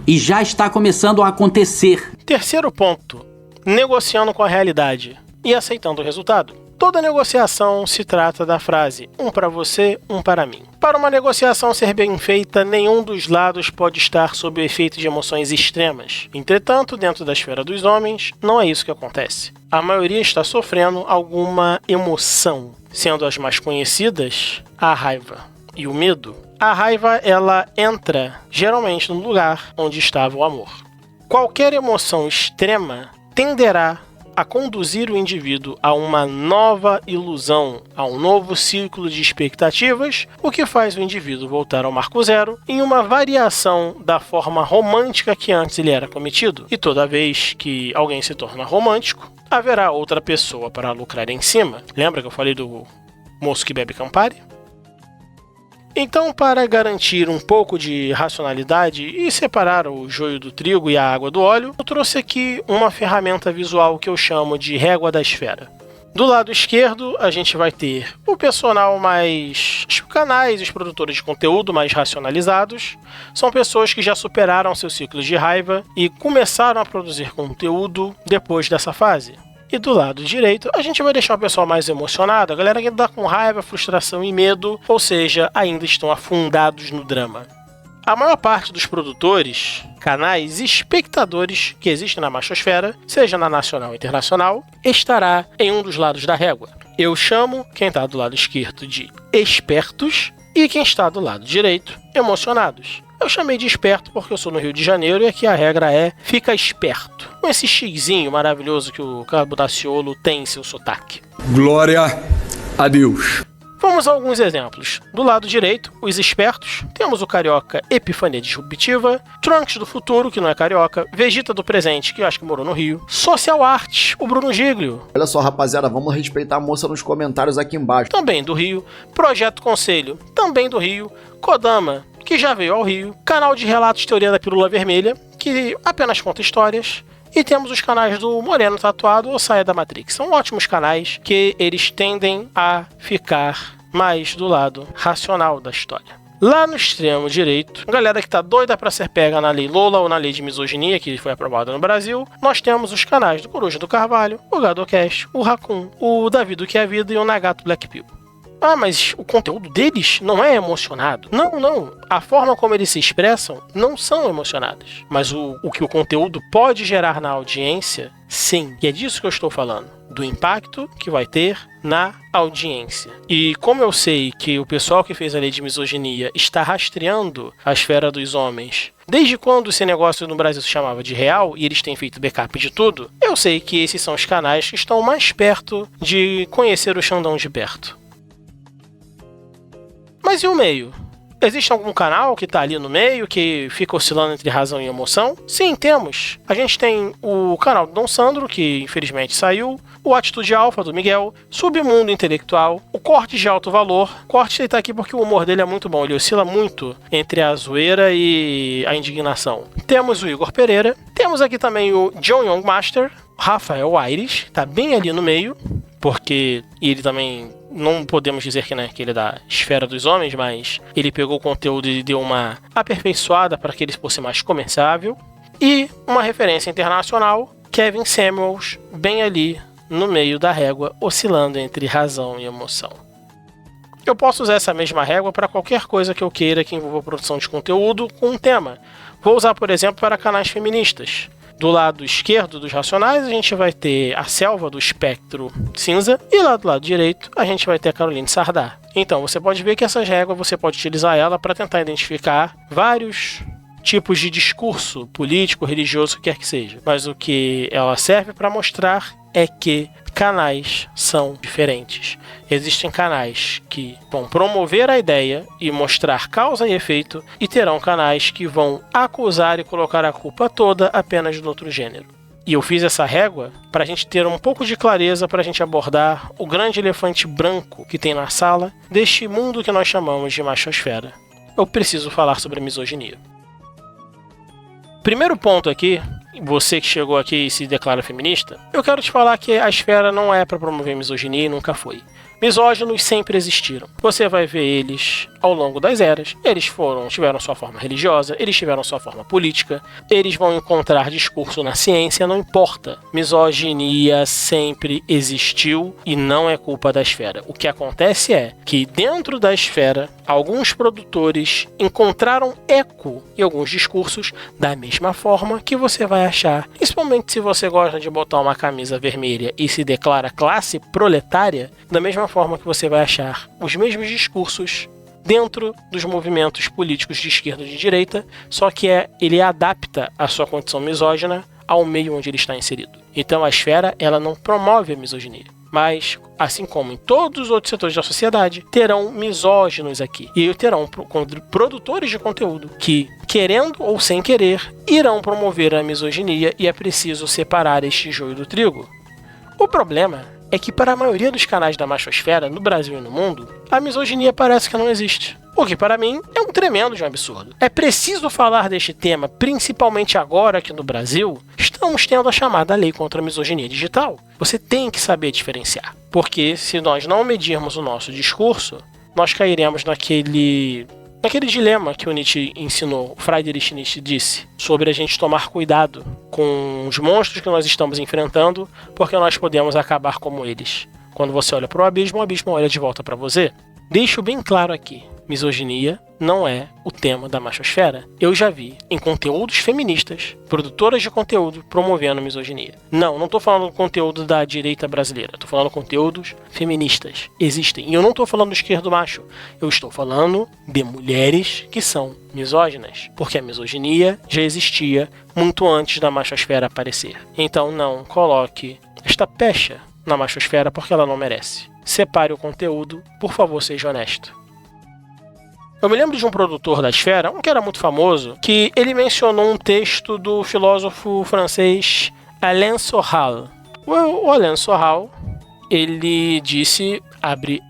e já está começando a acontecer. Terceiro ponto, negociando com a realidade e aceitando o resultado. Toda negociação se trata da frase, um para você, um para mim. Para uma negociação ser bem feita, nenhum dos lados pode estar sob o efeito de emoções extremas. Entretanto, dentro da esfera dos homens, não é isso que acontece. A maioria está sofrendo alguma emoção, sendo as mais conhecidas a raiva e o medo. A raiva, ela entra geralmente no lugar onde estava o amor. Qualquer emoção extrema tenderá a conduzir o indivíduo a uma nova ilusão, a um novo ciclo de expectativas, o que faz o indivíduo voltar ao marco zero em uma variação da forma romântica que antes ele era cometido. E toda vez que alguém se torna romântico, haverá outra pessoa para lucrar em cima. Lembra que eu falei do moço que bebe Campari? Então, para garantir um pouco de racionalidade e separar o joio do trigo e a água do óleo, eu trouxe aqui uma ferramenta visual que eu chamo de régua da esfera. Do lado esquerdo, a gente vai ter o personal mais... os canais, os produtores de conteúdo mais racionalizados. São pessoas que já superaram seus ciclos de raiva e começaram a produzir conteúdo depois dessa fase. E do lado direito, a gente vai deixar o pessoal mais emocionado, a galera que está com raiva, frustração e medo, ou seja, ainda estão afundados no drama. A maior parte dos produtores, canais e espectadores que existem na machosfera, seja na nacional ou internacional, estará em um dos lados da régua. Eu chamo quem está do lado esquerdo de espertos e quem está do lado direito, emocionados. Eu chamei de esperto porque eu sou no Rio de Janeiro e aqui a regra é fica esperto. Com esse xizinho maravilhoso que o Cabo Daciolo tem em seu sotaque. Glória a Deus. Vamos a alguns exemplos. Do lado direito, os espertos, temos o carioca Epifania Disruptiva, Trunks do futuro, que não é carioca, Vegeta do presente, que eu acho que morou no Rio, Social Arts, o Bruno Giglio. Olha só, rapaziada, vamos respeitar a moça nos comentários aqui embaixo. Também do Rio, Projeto Conselho, também do Rio, Kodama, que já veio ao Rio, canal de relatos Teoria da Pílula Vermelha, que apenas conta histórias, e temos os canais do Moreno Tatuado ou Saia da Matrix. São ótimos canais que eles tendem a ficar mais do lado racional da história. Lá no extremo direito, a galera que tá doida pra ser pega na Lei Lola ou na Lei de Misoginia, que foi aprovada no Brasil, nós temos os canais do Coruja do Carvalho, o Gadocast, o Raccoon, o Davi do Que é Vida e o Nagato Black Pill. Ah, mas o conteúdo deles não é emocionado. Não. A forma como eles se expressam não são emocionadas. Mas o que o conteúdo pode gerar na audiência, sim. E é disso que eu estou falando. Do impacto que vai ter na audiência. E como eu sei que o pessoal que fez a lei de misoginia está rastreando a esfera dos homens desde quando esse negócio no Brasil se chamava de real e eles têm feito backup de tudo, eu sei que esses são os canais que estão mais perto de conhecer o Xandão de perto. Mas e o meio? Existe algum canal que está ali no meio, que fica oscilando entre razão e emoção? Sim, temos. A gente tem o canal do Dom Sandro, que infelizmente saiu, o Atitude Alfa, do Miguel, Submundo Intelectual, o Corte de Alto Valor. Corte ele tá aqui porque o humor dele é muito bom, ele oscila muito entre a zoeira e a indignação. Temos o Igor Pereira, temos aqui também o John Young Master, Rafael Aires, tá bem ali no meio, porque ele também... Não podemos dizer que ele é da esfera dos homens, mas ele pegou o conteúdo e deu uma aperfeiçoada para que ele fosse mais comerciável. E uma referência internacional, Kevin Samuels, bem ali no meio da régua, oscilando entre razão e emoção. Eu posso usar essa mesma régua para qualquer coisa que eu queira que envolva produção de conteúdo com um tema. Vou usar, por exemplo, para canais feministas. Do lado esquerdo dos racionais, a gente vai ter a Selva do Espectro Cinza. E lá do lado direito, a gente vai ter a Caroline Sardar. Então, você pode ver que essas regras, você pode utilizar ela para tentar identificar vários tipos de discurso político, religioso, o que quer que seja. Mas o que ela serve para mostrar é que canais são diferentes. Existem canais que vão promover a ideia e mostrar causa e efeito, e terão canais que vão acusar e colocar a culpa toda apenas do outro gênero. E eu fiz essa régua para a gente ter um pouco de clareza, para a gente abordar o grande elefante branco que tem na sala deste mundo que nós chamamos de machosfera. Eu preciso falar sobre a misoginia. Primeiro ponto aqui, você que chegou aqui e se declara feminista, eu quero te falar que a esfera não é para promover misoginia e nunca foi. Misóginos sempre existiram. Você vai ver eles ao longo das eras. Eles tiveram sua forma religiosa, eles tiveram sua forma política, eles vão encontrar discurso na ciência, não importa. Misoginia sempre existiu e não é culpa da esfera. O que acontece é que dentro da esfera, alguns produtores encontraram eco em alguns discursos da mesma forma que você vai achar, principalmente se você gosta de botar uma camisa vermelha e se declara classe proletária, da mesma forma que você vai achar os mesmos discursos dentro dos movimentos políticos de esquerda e de direita, só que ele adapta a sua condição misógina ao meio onde ele está inserido. Então a esfera, ela não promove a misoginia, mas, assim como em todos os outros setores da sociedade, terão misóginos aqui. E terão produtores de conteúdo que, querendo ou sem querer, irão promover a misoginia, e é preciso separar este joio do trigo. O problema é que para a maioria dos canais da machosfera, no Brasil e no mundo, a misoginia parece que não existe. O que para mim é um tremendo de um absurdo. É preciso falar deste tema, principalmente agora que no Brasil estamos tendo a chamada lei contra a misoginia digital. Você tem que saber diferenciar, porque se nós não medirmos o nosso discurso, nós cairemos naquele dilema que o Nietzsche ensinou, o Friedrich Nietzsche disse, sobre a gente tomar cuidado com os monstros que nós estamos enfrentando, porque nós podemos acabar como eles. Quando você olha para o abismo olha de volta para você. Deixo bem claro aqui, misoginia não é o tema da machosfera. Eu já vi em conteúdos feministas, produtoras de conteúdo promovendo misoginia. Não estou falando do conteúdo da direita brasileira, estou falando de conteúdos feministas. Existem. E eu não estou falando do esquerdo macho, eu estou falando de mulheres que são misóginas, porque a misoginia já existia muito antes da machosfera aparecer. Então não coloque esta pecha na machosfera, porque ela não merece. Separe o conteúdo, por favor, seja honesto. Eu me lembro de um produtor da esfera, um que era muito famoso, que ele mencionou um texto do filósofo francês Alain Soral. O Alain Soral, ele disse, abre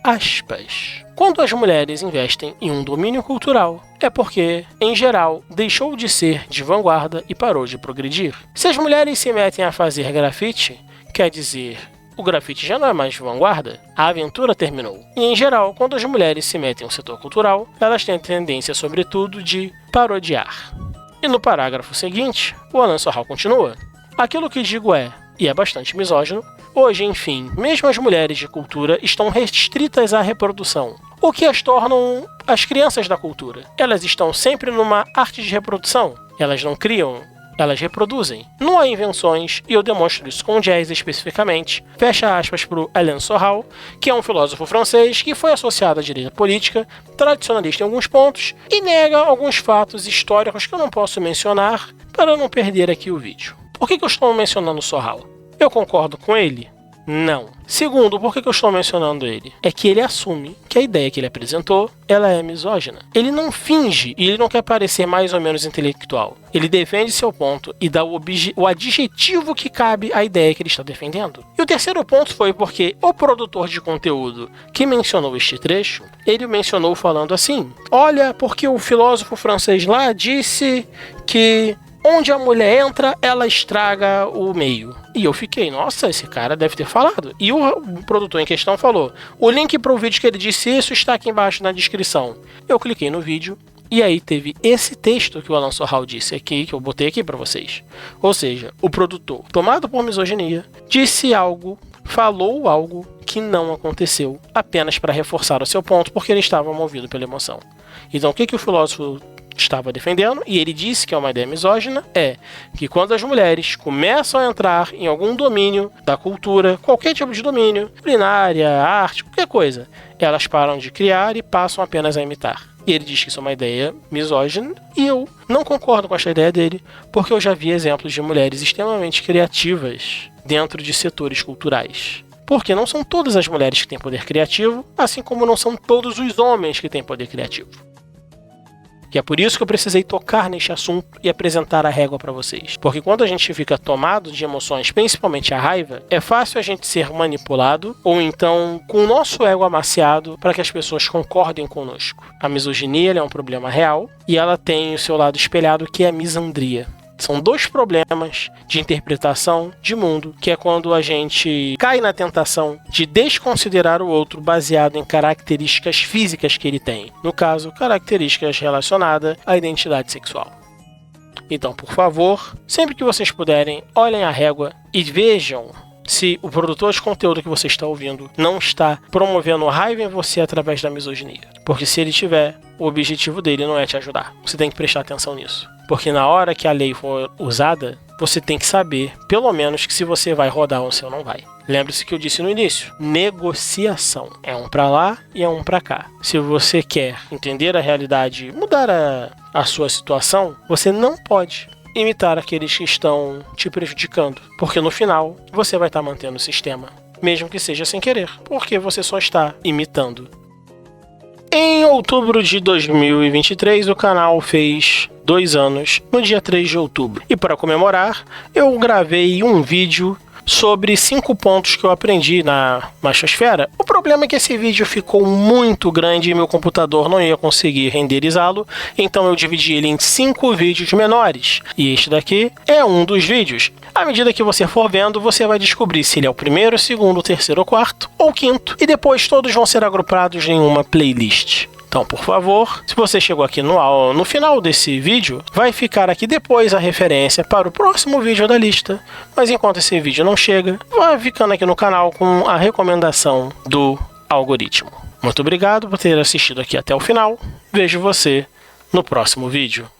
aspas, quando as mulheres investem em um domínio cultural, é porque, em geral, deixou de ser de vanguarda e parou de progredir. Se as mulheres se metem a fazer grafite, quer dizer, o grafite já não é mais de vanguarda, a aventura terminou. E, em geral, quando as mulheres se metem no setor cultural, elas têm tendência, sobretudo, de parodiar. E no parágrafo seguinte, o Alain Soral continua. Aquilo que digo é, e é bastante misógino, hoje, enfim, mesmo as mulheres de cultura estão restritas à reprodução, o que as tornam as crianças da cultura. Elas estão sempre numa arte de reprodução, elas não criam, elas reproduzem. Não há invenções, e eu demonstro isso com jazz especificamente. Fecha aspas para o Alain Soral, que é um filósofo francês que foi associado à direita política, tradicionalista em alguns pontos, e nega alguns fatos históricos que eu não posso mencionar para não perder aqui o vídeo. Por que eu estou mencionando o Soral? Eu concordo com ele? Não. Segundo, por que eu estou mencionando ele? É que ele assume que a ideia que ele apresentou, ela é misógina. Ele não finge e ele não quer parecer mais ou menos intelectual. Ele defende seu ponto e dá o adjetivo que cabe à ideia que ele está defendendo. E o terceiro ponto foi porque o produtor de conteúdo que mencionou este trecho, ele mencionou falando assim, olha, porque o filósofo francês lá disse que onde a mulher entra, ela estraga o meio. E eu fiquei, nossa, esse cara deve ter falado. E o produtor em questão falou, o link para o vídeo que ele disse isso está aqui embaixo na descrição. Eu cliquei no vídeo e aí teve esse texto que o Alain Soral disse aqui, que eu botei aqui para vocês. Ou seja, o produtor, tomado por misoginia, disse algo, falou algo que não aconteceu, apenas para reforçar o seu ponto, porque ele estava movido pela emoção. Então o que o filósofo estava defendendo, e ele disse que é uma ideia misógina, é que quando as mulheres começam a entrar em algum domínio da cultura, qualquer tipo de domínio, culinária, arte, qualquer coisa, elas param de criar e passam apenas a imitar. E ele diz que isso é uma ideia misógina, e eu não concordo com essa ideia dele, porque eu já vi exemplos de mulheres extremamente criativas dentro de setores culturais. Porque não são todas as mulheres que têm poder criativo, assim como não são todos os homens que têm poder criativo. E é por isso que eu precisei tocar neste assunto e apresentar a régua para vocês. Porque quando a gente fica tomado de emoções, principalmente a raiva, é fácil a gente ser manipulado ou então com o nosso ego amaciado para que as pessoas concordem conosco. A misoginia é um problema real e ela tem o seu lado espelhado, que é a misandria. São dois problemas de interpretação de mundo, que é quando a gente cai na tentação de desconsiderar o outro baseado em características físicas que ele tem. No caso, características relacionadas à identidade sexual. Então, por favor, sempre que vocês puderem, olhem a régua e vejam se o produtor de conteúdo que você está ouvindo não está promovendo raiva em você através da misoginia. Porque se ele tiver, o objetivo dele não é te ajudar. Você tem que prestar atenção nisso. Porque na hora que a lei for usada, você tem que saber, pelo menos, que se você vai rodar ou se não vai. Lembre-se que eu disse no início, negociação. É um pra lá e é um pra cá. Se você quer entender a realidade, mudar a sua situação, você não pode imitar aqueles que estão te prejudicando. Porque no final, você vai estar mantendo o sistema. Mesmo que seja sem querer. Porque você só está imitando. Em outubro de 2023, o canal fez 2 anos, no dia 3 de outubro. E para comemorar, eu gravei um vídeo sobre 5 pontos que eu aprendi na Machosfera. O problema é que esse vídeo ficou muito grande e meu computador não ia conseguir renderizá-lo, então eu dividi ele em 5 vídeos menores. E este daqui é um dos vídeos. À medida que você for vendo, você vai descobrir se ele é o primeiro, segundo, terceiro, quarto ou quinto, e depois todos vão ser agrupados em uma playlist. Então, por favor, se você chegou aqui no final desse vídeo, vai ficar aqui depois a referência para o próximo vídeo da lista. Mas enquanto esse vídeo não chega, vai ficando aqui no canal com a recomendação do algoritmo. Muito obrigado por ter assistido aqui até o final. Vejo você no próximo vídeo.